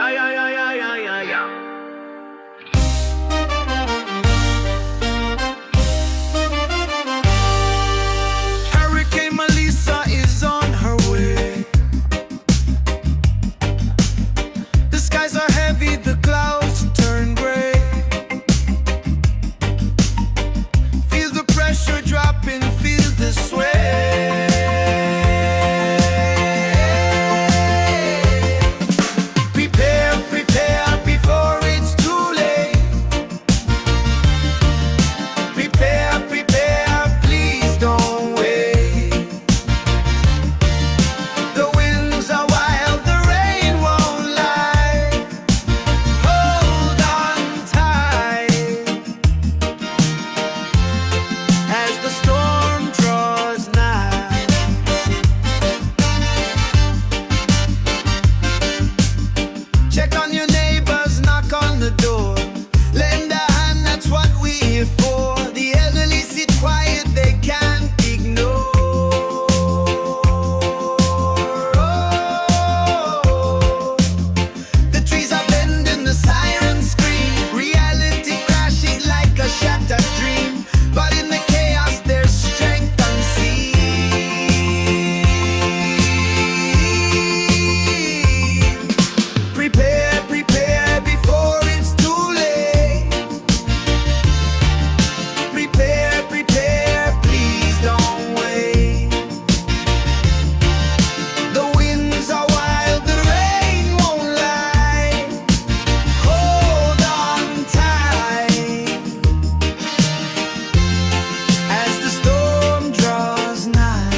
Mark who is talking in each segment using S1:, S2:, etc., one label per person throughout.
S1: Yeah, yeah, yeah, yeah, yeah, yeah, yeah.
S2: Hurricane Melissa is on her way. The skies are heavy, the clouds turn gray. Feel the pressure dropping, feel the sway. Prepare, prepare before it's too late. Prepare, prepare, please don't wait. The winds are wild, the rain won't lie. Hold on tight as the storm draws nigh. Check on your neighbors, knock on the door. Lend a hand, that's what we're here for. The elderly sit quiet, they can't ignore. The trees are bending, the sirens scream. Reality crashes like a shattered dream. But in the chaos, there's strength unseen. Prepare, prepare before it's too late. Prepare, prepare, please don't wait. The winds are wild, the rain won't lie. Hold on tight as the storm draws nigh.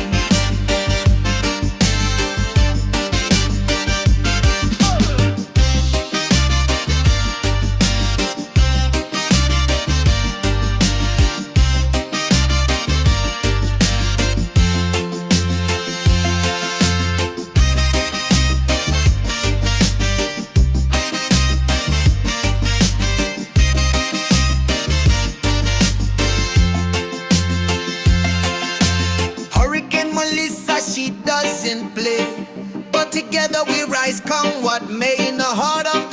S2: Hurricane Melissa, she doesn't play, but together we rise, come what may. In the heart of